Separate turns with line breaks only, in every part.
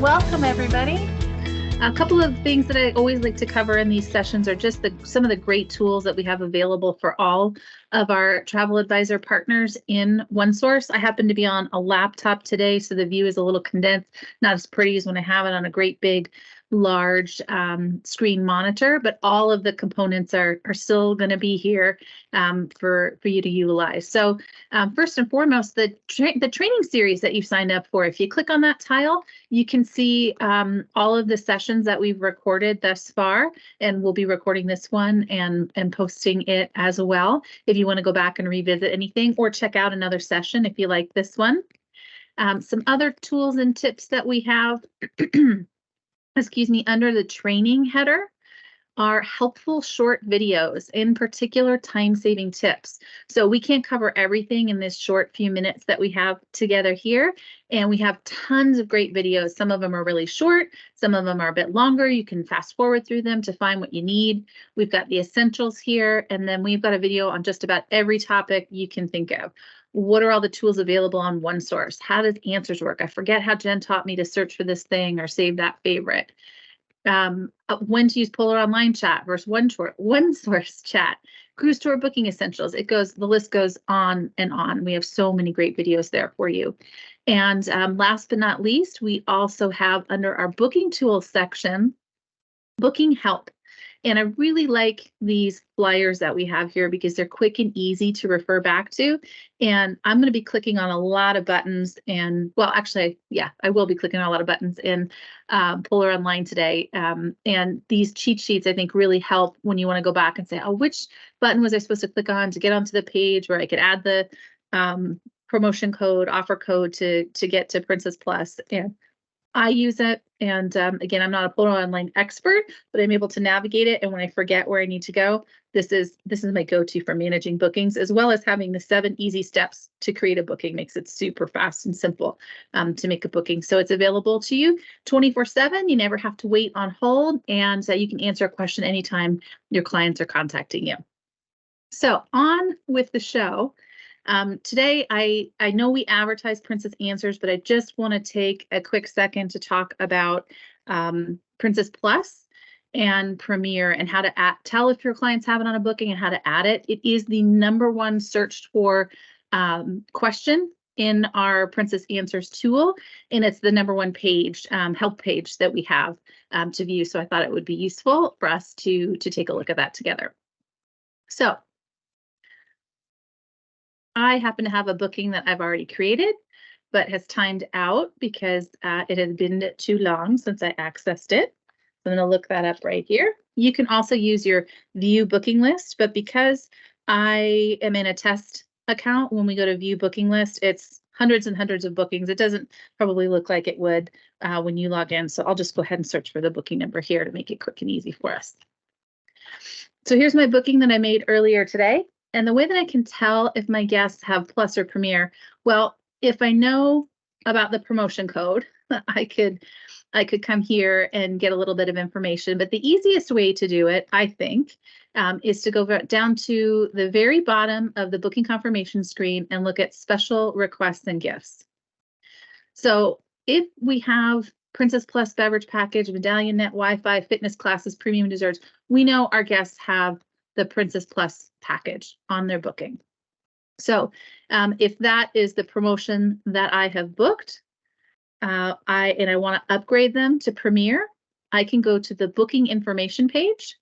welcome everybody. A couple of things that I always like to cover in these sessions are just some of the great tools that we have available for all of our travel advisor partners in OneSource. I happen to be on a laptop today, so the view is a little condensed, not as pretty as when I have it on a great big large screen monitor, but all of the components are still going to be here for you to utilize. So first and foremost, the training series that you've signed up for, if you click on that tile, you can see all of the sessions that we've recorded thus far, and we'll be recording this one and posting it as well if you want to go back and revisit anything or check out another session if you like this one. Some other tools and tips that we have excuse me, under the training header are helpful short videos, in particular time-saving tips. So we can't cover everything in this short few minutes that we have together here, and we have tons of great videos. Some of them are really short, some of them are a bit longer. You can fast forward through them to find what you need. We've got the essentials here, and then we've got a video on just about every topic you can think of. What are all the tools available on OneSource? How does answers work? I forget how Jen taught me to search for this thing or save that favorite. When to use Polar Online Chat versus OneSource Chat, cruise tour booking essentials. The list goes on and on. We have so many great videos there for you. And last but not least, we also have under our booking tools section, booking help. And I really like these flyers that we have here because they're quick and easy to refer back to. And I'm going to be clicking on a lot of buttons and, well, actually, yeah, I will be clicking on a lot of buttons in Polar Online today. And these cheat sheets, I think, really help when you want to go back and say, oh, which button was I supposed to click on to get onto the page where I could add the promotion code, offer code to get to Princess Plus. And I use it, and again, I'm not a Polar Online expert, but I'm able to navigate it. And when I forget where I need to go, this is my go-to for managing bookings, as well as having the 7 easy steps to create a booking. Makes it super fast and simple to make a booking. So it's available to you 24/7. You never have to wait on hold, and you can answer a question anytime your clients are contacting you. So on with the show. Today, I know we advertise Princess Answers, but I just want to take a quick second to talk about Princess Plus and Premier and how to tell if your clients have it on a booking and how to add it. It is the #1 searched for question in our Princess Answers tool, and it's the #1 page, help page that we have to view. So I thought it would be useful for us to take a look at that together. So I happen to have a booking that I've already created, but has timed out because it has been too long since I accessed it. So I'm going to look that up right here. You can also use your view booking list, but because I am in a test account, when we go to view booking list, it's hundreds and hundreds of bookings. It doesn't probably look like it would when you log in. So I'll just go ahead and search for the booking number here to make it quick and easy for us. So here's my booking that I made earlier today. And the way that I can tell if my guests have Plus or Premier, well, if I know about the promotion code, I could come here and get a little bit of information. But the easiest way to do it, I think, is to go down to the very bottom of the booking confirmation screen and look at special requests and gifts. So if we have Princess Plus beverage package, medallion net, Wi-Fi, fitness classes, premium desserts, we know our guests have the Princess Plus package on their booking. So if that is the promotion that I have booked, I want to upgrade them to Premier, I can go to the booking information page.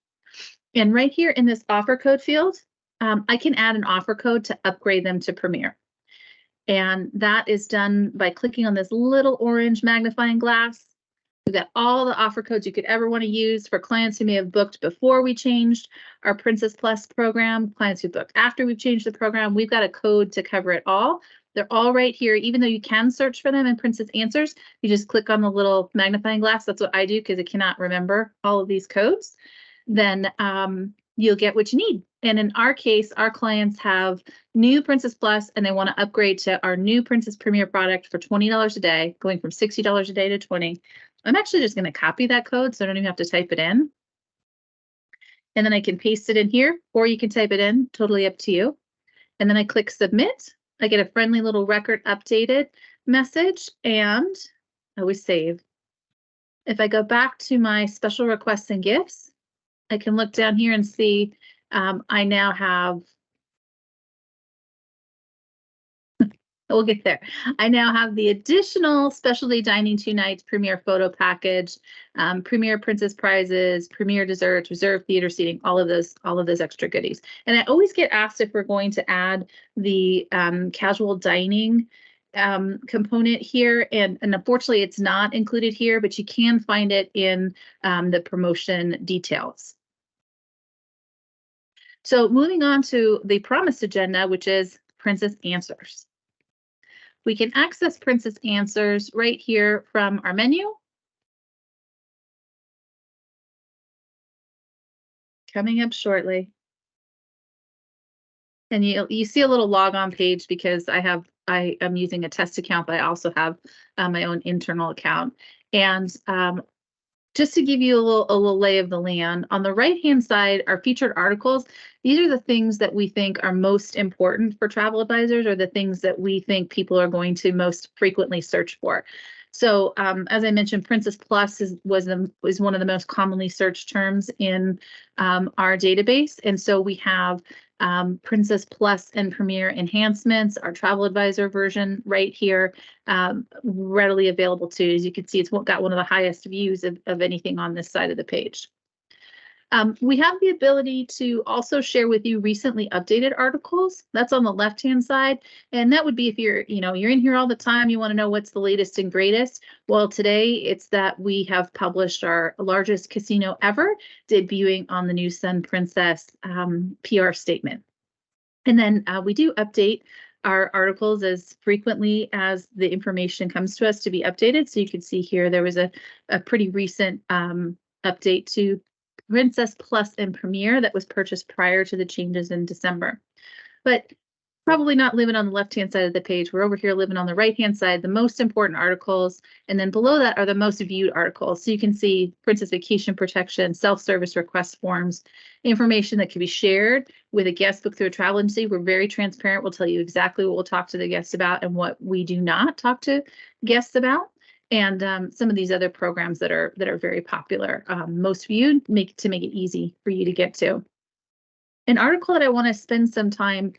And right here in this offer code field, I can add an offer code to upgrade them to Premier. And that is done by clicking on this little orange magnifying glass. We've got all the offer codes you could ever want to use for clients who may have booked before we changed our Princess Plus program, clients who booked after we've changed the program. We've got a code to cover it all. They're all right here. Even though you can search for them in Princess Answers, you just click on the little magnifying glass. That's what I do because I cannot remember all of these codes. Then you'll get what you need. And in our case, our clients have new Princess Plus and they want to upgrade to our new Princess Premier product for $20 a day, going from $60 a day to $20. I'm actually just going to copy that code so I don't even have to type it in. And then I can paste it in here, or you can type it in, totally up to you. And then I click submit. I get a friendly little record updated message, and I always save. If I go back to my special requests and gifts, I can look down here and see I now have, we'll get there. I now have the additional specialty dining 2 nights, premier photo package, premier princess prizes, premier desserts, reserved theater seating, all of those extra goodies. And I always get asked if we're going to add the casual dining component here, and unfortunately it's not included here, but you can find it in the promotion details. So moving on to the promised agenda, which is Princess Answers. We can access Princess Answers right here from our menu. Coming up shortly. And you see a little log on page because I am using a test account, but I also have my own internal account. And just to give you a little lay of the land, on the right-hand side are featured articles. These are the things that we think are most important for travel advisors, or the things that we think people are going to most frequently search for. So as I mentioned, Princess Plus is one of the most commonly searched terms in our database. And so we have Princess Plus and Premier enhancements, our travel advisor version right here, readily available too. As you can see, it's got one of the highest views of anything on this side of the page. We have the ability to also share with you recently updated articles. That's on the left-hand side. And that would be if you're in here all the time, you want to know what's the latest and greatest. Well, today it's that we have published our largest casino ever, debuting on the new Sun Princess PR statement. And then we do update our articles as frequently as the information comes to us to be updated. So you can see here, there was a pretty recent update to Princess Plus and Premier that was purchased prior to the changes in December. But probably not living on the left-hand side of the page. We're over here living on the right-hand side, the most important articles. And then below that are the most viewed articles. So you can see Princess Vacation Protection, self-service request forms, information that can be shared with a guest book through a travel agency. We're very transparent. We'll tell you exactly what we'll talk to the guests about and what we do not talk to guests about. And some of these other programs that are very popular, most viewed, to make it easy for you to get to. An article that I want to spend some time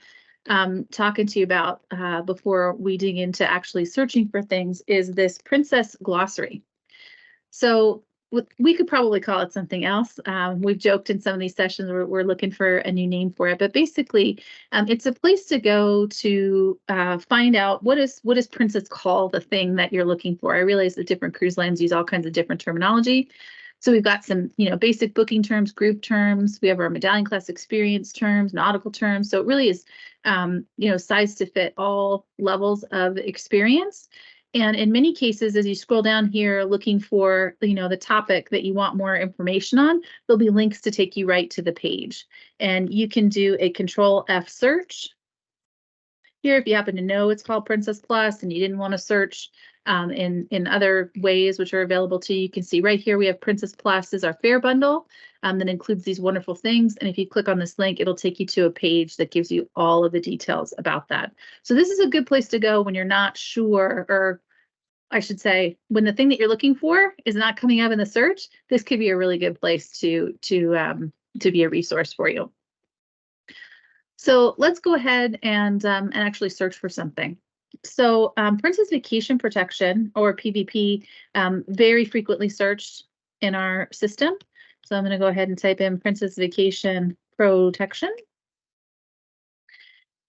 talking to you about before we dig into actually searching for things is this Princess Glossary. So we could probably call it something else. We've joked in some of these sessions we're looking for a new name for it, but basically it's a place to go to find out what does Princess call the thing that you're looking for. I realize that different cruise lines use all kinds of different terminology. So we've got some, basic booking terms, group terms. We have our medallion class experience terms, nautical terms. So it really is, sized to fit all levels of experience. And in many cases, as you scroll down here looking for, the topic that you want more information on, there'll be links to take you right to the page. And you can do a Control F search here if you happen to know it's called Princess Plus and you didn't want to search in other ways which are available to you. You can see right here we have Princess Plus is our fare bundle that includes these wonderful things. And if you click on this link, it'll take you to a page that gives you all of the details about that. So this is a good place to go when you're not sure, or I should say, when the thing that you're looking for is not coming up in the search. This could be a really good place to be a resource for you. So let's go ahead and actually search for something. So Princess Vacation Protection, or PVP, very frequently searched in our system. So I'm going to go ahead and type in Princess Vacation Protection.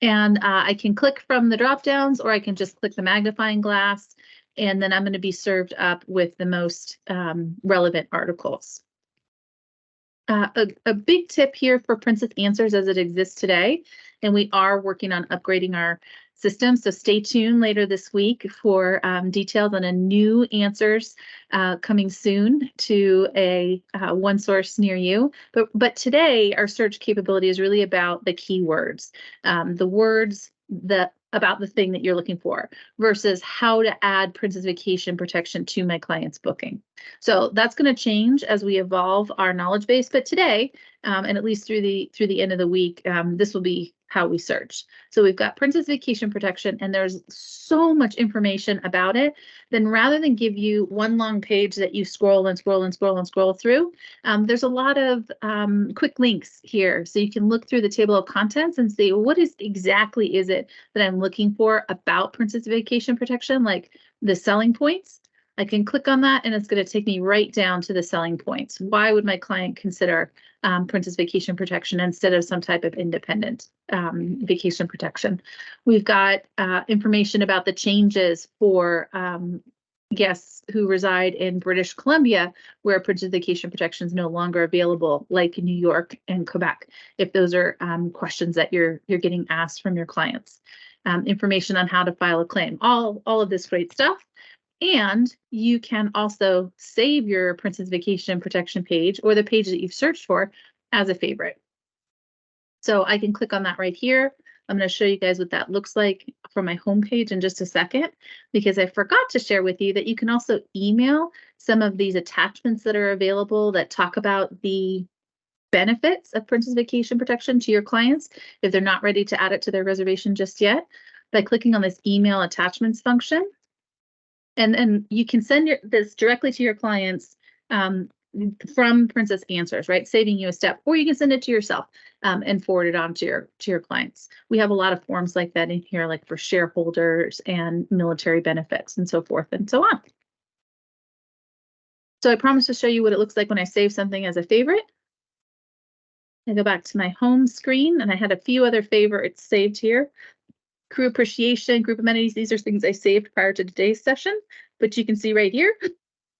And I can click from the drop downs, or I can just click the magnifying glass, and then I'm going to be served up with the most relevant articles. A big tip here for Princess Answers as it exists today, and we are working on upgrading our system, so stay tuned later this week for details on a new Answers coming soon to a one source near you. But today our search capability is really about the keywords, the words about the thing that you're looking for, versus how to add Princess Vacation Protection to my client's booking. So that's going to change as we evolve our knowledge base. But today, and at least through the end of the week, this will be how we search. So we've got Princess Vacation Protection, and there's so much information about it. Then rather than give you one long page that you scroll and scroll and scroll and scroll through, there's a lot of quick links here. So you can look through the table of contents and see what exactly is it that I'm looking for about Princess Vacation Protection, like the selling points. I can click on that and it's going to take me right down to the selling points. Why would my client consider Princess Vacation Protection instead of some type of independent vacation protection? We've got information about the changes for guests who reside in British Columbia, where Princess Vacation Protection is no longer available, like in New York and Quebec, if those are questions that you're getting asked from your clients. Information on how to file a claim, all of this great stuff. And you can also save your Princess Vacation Protection page or the page that you've searched for as a favorite. So I can click on that right here. I'm going to show you guys what that looks like from my homepage in just a second, because I forgot to share with you that you can also email some of these attachments that are available that talk about the benefits of Princess Vacation Protection to your clients if they're not ready to add it to their reservation just yet, by clicking on this email attachments function. And then you can send this directly to your clients from Princess Answers, right? Saving you a step, or you can send it to yourself and forward it on to your clients. We have a lot of forms like that in here, like for shareholders and military benefits and so forth and so on. So I promised to show you what it looks like when I save something as a favorite. I go back to my home screen, and I had a few other favorites saved here. Crew appreciation, group amenities, these are things I saved prior to today's session, but you can see right here,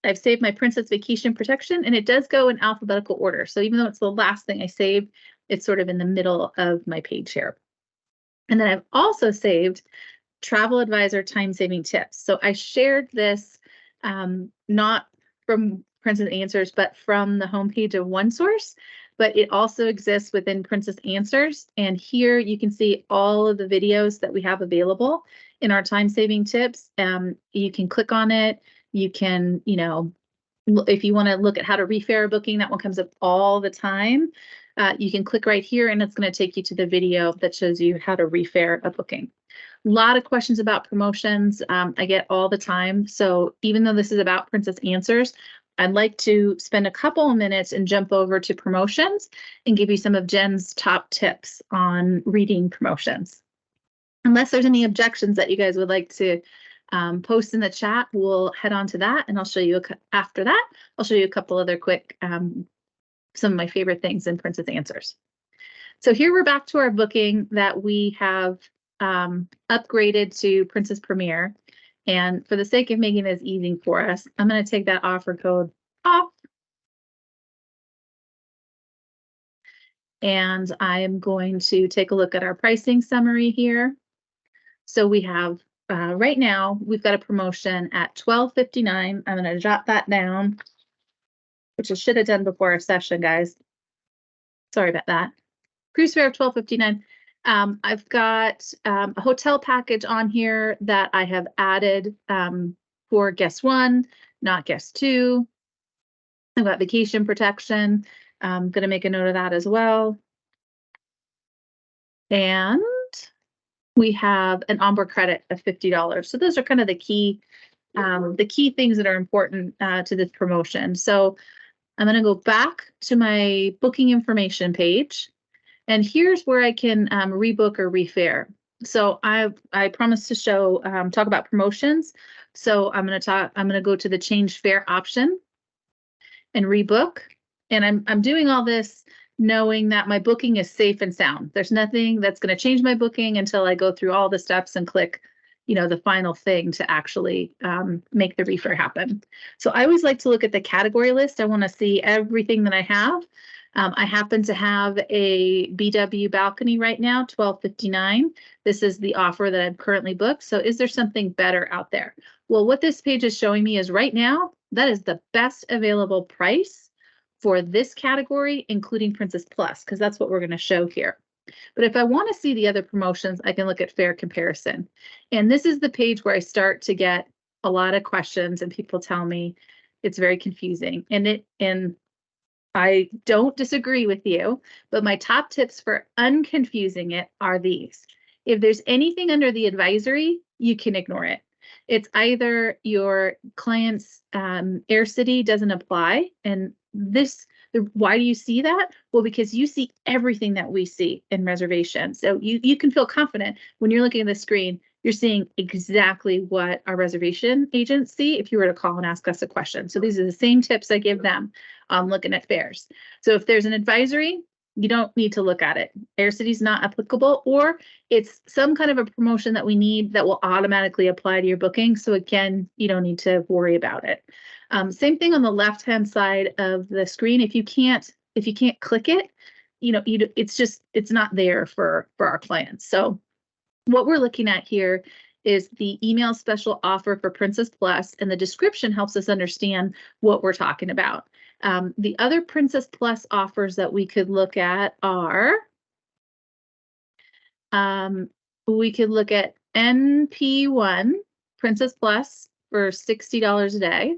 I've saved my Princess Vacation Protection, and it does go in alphabetical order. So even though it's the last thing I saved, it's sort of in the middle of my page here. And then I've also saved Travel Advisor time-saving tips. So I shared this not from Princess Answers, but from the homepage of OneSource. But it also exists within Princess Answers. And here you can see all of the videos that we have available in our time-saving tips. You can click on it. You can, if you want to look at how to refare a booking, that one comes up all the time. You can click right here, and it's going to take you to the video that shows you how to refare a booking. A lot of questions about promotions I get all the time. So even though this is about Princess Answers, I'd like to spend a couple of minutes and jump over to promotions and give you some of Jen's top tips on reading promotions. Unless there's any objections that you guys would like to post in the chat, we'll head on to that, and I'll show you after that. I'll show you a couple other quick, some of my favorite things in Princess Answers. So here we're back to our booking that we have upgraded to Princess Premier. And for the sake of making this easy for us, I'm going to take that offer code off. And I am going to take a look at our pricing summary here. So we have, right now, we've got a promotion at $12.59. I'm going to jot that down, which I should have done before our session, guys. Sorry about that. Cruise fare of $12.59. I've got a hotel package on here that I have added for guest 1, not guest 2. I've got vacation protection. I'm going to make a note of that as well. And we have an onboard credit of $50. So those are kind of the key things that are important to this promotion. So I'm going to go back to my booking information page. And here's where I can rebook or refare. So I promised to talk about promotions. So I'm going to go to the change fare option and rebook. And I'm doing all this knowing that my booking is safe and sound. There's nothing that's going to change my booking until I go through all the steps and click, the final thing to actually make the refare happen. So I always like to look at the category list. I want to see everything that I have. I happen to have a BW balcony right now, $12.59. This is the offer that I've currently booked. So is there something better out there? Well, what this page is showing me is right now, that is the best available price for this category, including Princess Plus, because that's what we're going to show here. But if I want to see the other promotions, I can look at fare comparison. And this is the page where I start to get a lot of questions and people tell me it's very confusing. And I don't disagree with you, but my top tips for unconfusing it are these. If there's anything under the advisory, you can ignore it. It's either your client's air city doesn't apply, and why do you see that? Well, because you see everything that we see in reservations. So you can feel confident when you're looking at the screen, you're seeing exactly what our reservation agents see if you were to call and ask us a question. So these are the same tips I give them looking at fares. So if there's an advisory, you don't need to look at it. AirCity's not applicable, or it's some kind of a promotion that we need that will automatically apply to your booking. So again, you don't need to worry about it. Same thing on the left-hand side of the screen. If you can't click it, it's not there for our clients. So what we're looking at here is the email special offer for Princess Plus, and the description helps us understand what we're talking about. The other Princess Plus offers that we could look at are, we could look at NP1 Princess Plus for $60 a day.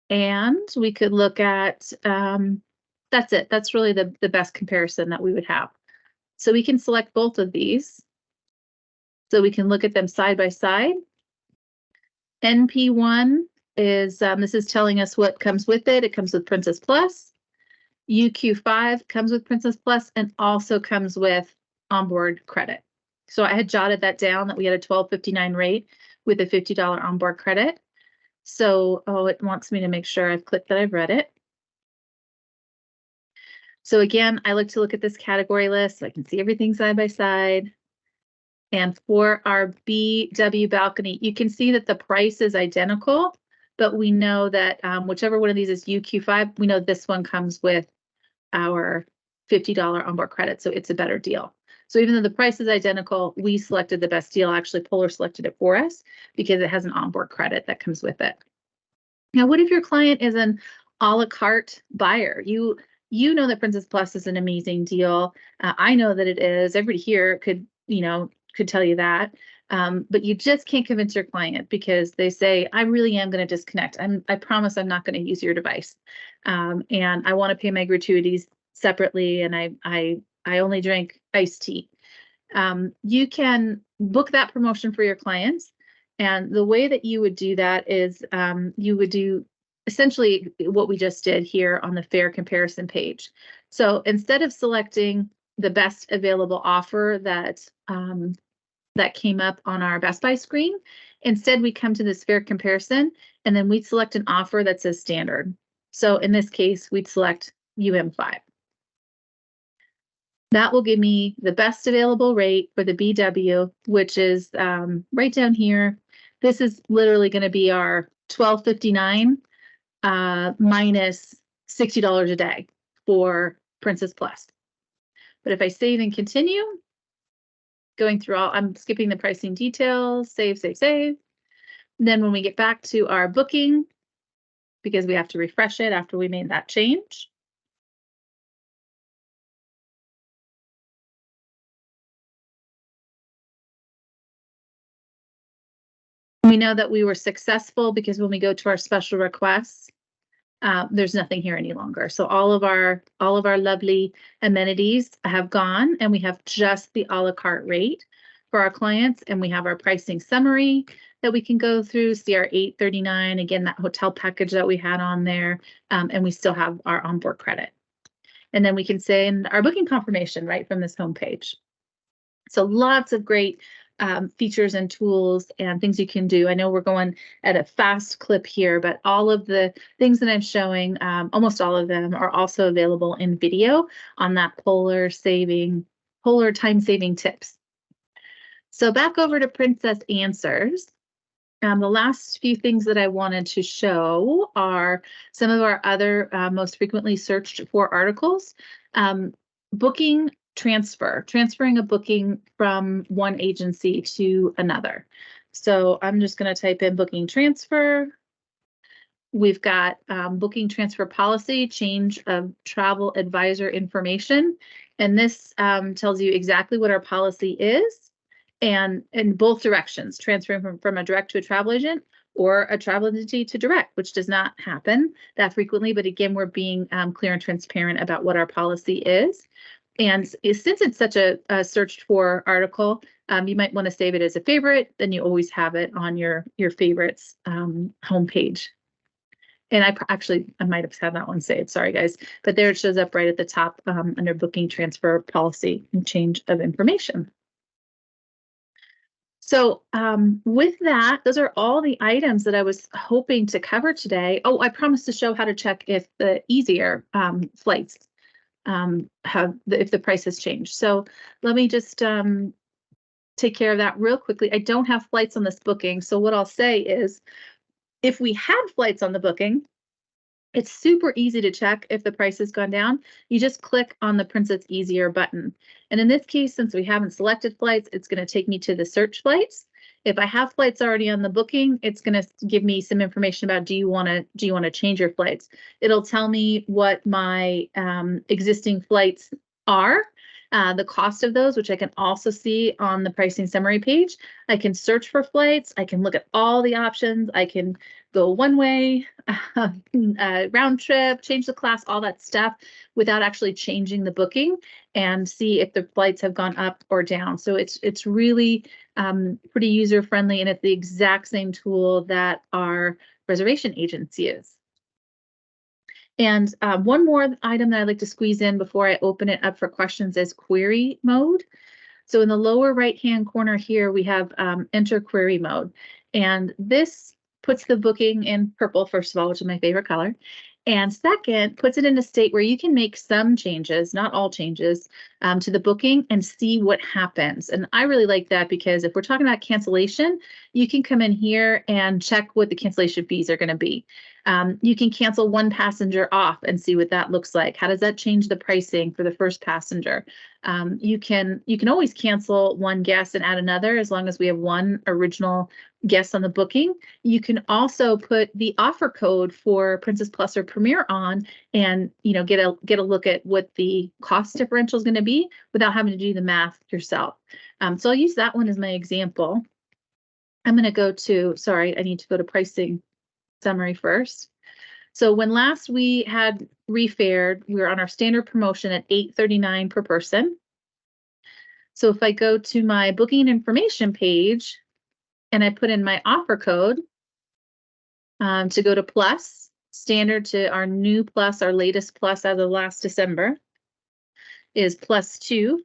And we could look at, that's it. That's really the best comparison that we would have. So we can select both of these. So we can look at them side by side. NP1 is, this is telling us what comes with it. It comes with Princess Plus. UQ5 comes with Princess Plus and also comes with onboard credit. So I had jotted that down that we had a $12.59 rate with a $50 onboard credit. So, it wants me to make sure I've clicked that I've read it. So again, I like to look at this category list so I can see everything side by side. And for our BW balcony, you can see that the price is identical, but we know that whichever one of these is UQ5, we know this one comes with our $50 onboard credit, so it's a better deal. So even though the price is identical, we selected the best deal. Actually, Polar selected it for us because it has an onboard credit that comes with it. Now, what if your client is an a la carte buyer? You know that Princess Plus is an amazing deal. I know that it is. Everybody here could tell you that. But you just can't convince your client because they say, I really am going to disconnect. I promise I'm not going to use your device. And I want to pay my gratuities separately. And I only drink iced tea. You can book that promotion for your clients. And the way that you would do that is you would do essentially what we just did here on the fare comparison page. So instead of selecting the best available offer that came up on our Best Buy screen, instead we come to this fare comparison and then we'd select an offer that says standard. So in this case, we'd select UM5. That will give me the best available rate for the BW, which is right down here. This is literally going to be our $12.59 minus $60 a day for Princess Plus. But if I save and continue, going through I'm skipping the pricing details, save. Then when we get back to our booking, because we have to refresh it after we made that change. We know that we were successful because when we go to our special requests, there's nothing here any longer. So all of our lovely amenities have gone, and we have just the a la carte rate for our clients, and we have our pricing summary that we can go through, see our $839, again, that hotel package that we had on there, and we still have our onboard credit. And then we can send our booking confirmation right from this homepage. So lots of great features and tools and things you can do. I know we're going at a fast clip here, but all of the things that I'm showing, almost all of them are also available in video on that Polar time saving tips. So back over to Princess Answers. The last few things that I wanted to show are some of our other most frequently searched for articles. Booking transferring a booking from one agency to another. So I'm just going to type in booking transfer. We've got booking transfer policy, change of travel advisor information. And this tells you exactly what our policy is, and in both directions, transferring from a direct to a travel agent or a travel agency to direct, which does not happen that frequently. But again, we're being clear and transparent about what our policy is. And since it's such a searched for article, you might want to save it as a favorite. Then you always have it on your favorites homepage. And I might have had that one saved. Sorry, guys. But there it shows up right at the top under booking transfer policy and change of information. So with that, those are all the items that I was hoping to cover today. Oh, I promised to show how to check if the easier flights if the price has changed. So let me just take care of that real quickly. I don't have flights on this booking. So what I'll say is if we had flights on the booking, it's super easy to check if the price has gone down. You just click on the Princess Easier button. And in this case, since we haven't selected flights, it's going to take me to the search flights. If I have flights already on the booking, it's going to give me some information about do you want to change your flights? It'll tell me what my existing flights are, the cost of those, which I can also see on the pricing summary page. I can search for flights. I can look at all the options. I can go one way, round trip, change the class, all that stuff without actually changing the booking and see if the flights have gone up or down. So it's really pretty user friendly, and it's the exact same tool that our reservation agency is. And one more item that I'd like to squeeze in before I open it up for questions is query mode. So in the lower right-hand corner here, we have enter query mode. And this puts the booking in purple, first of all, which is my favorite color. And second, puts it in a state where you can make some changes, not all changes, to the booking and see what happens. And I really like that because if we're talking about cancellation, you can come in here and check what the cancellation fees are going to be. You can cancel one passenger off and see what that looks like. How does that change the pricing for the first passenger? You can always cancel one guest and add another as long as we have one original guest on the booking. You can also put the offer code for Princess Plus or Premier on and get a look at what the cost differential is going to be without having to do the math yourself. So I'll use that one as my example. I'm going to go to, sorry, I need to go to pricing summary first. So when last we had refared, we were on our standard promotion at $8.39 per person. So if I go to my booking information page and I put in my offer code to go to plus, standard to our new plus, our latest plus as of last December is +2.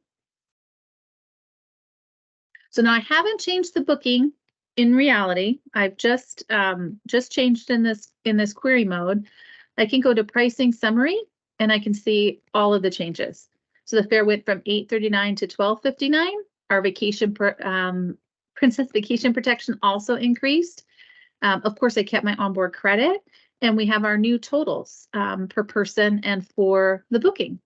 So now I haven't changed the booking. In reality, I've just changed in this query mode. I can go to pricing summary and I can see all of the changes. So the fare went from $8.39 to $12.59. Our vacation Princess Vacation Protection also increased. Of course, I kept my onboard credit, and we have our new totals per person and for the booking.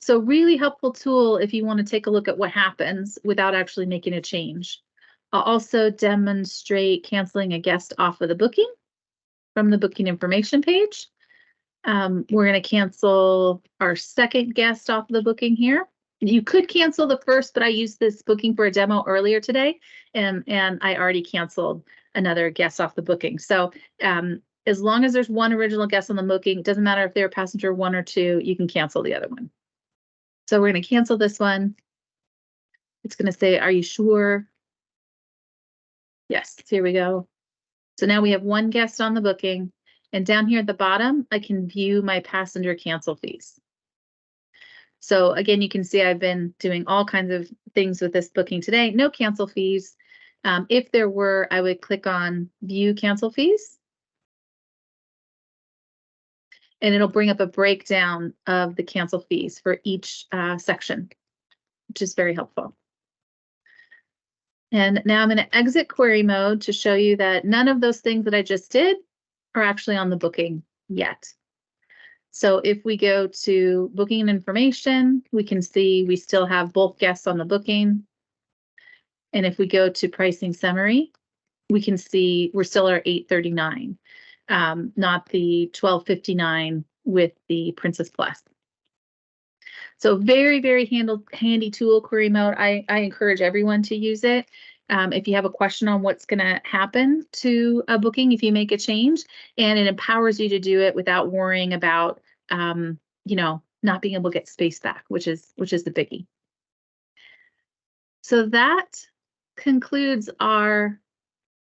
So really helpful tool if you want to take a look at what happens without actually making a change. I'll also demonstrate canceling a guest off of the booking from the booking information page. We're going to cancel our second guest off of the booking here. You could cancel the first, but I used this booking for a demo earlier today, and I already canceled another guest off the booking. So as long as there's one original guest on the booking, it doesn't matter if they're passenger 1 or 2, you can cancel the other one. So we're going to cancel this one. It's going to say, are you sure? Yes, here we go. So now we have one guest on the booking, and down here at the bottom, I can view my passenger cancel fees. So again, you can see I've been doing all kinds of things with this booking today. No cancel fees. If there were, I would click on view cancel fees. And it'll bring up a breakdown of the cancel fees for each section, which is very helpful. And now I'm going to exit query mode to show you that none of those things that I just did are actually on the booking yet. So if we go to booking and information, we can see we still have both guests on the booking. And if we go to pricing summary, we can see we're still at $8.39, not the $12.59 with the Princess Plus. So very, very handy tool, query mode. I encourage everyone to use it. if you have a question on what's going to happen to a booking if you make a change, and it empowers you to do it without worrying about, not being able to get space back, which is the biggie. So that concludes our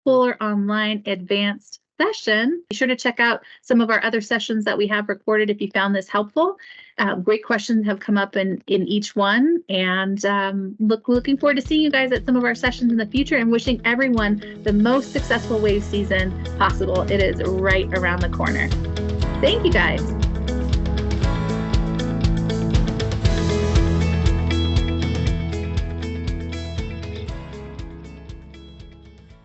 Fuller Online Advanced session. Be sure to check out some of our other sessions that we have recorded if you found this helpful. Great questions have come up in each one, and looking forward to seeing you guys at some of our sessions in the future, and wishing everyone the most successful wave season possible. It is right around the corner. Thank you guys.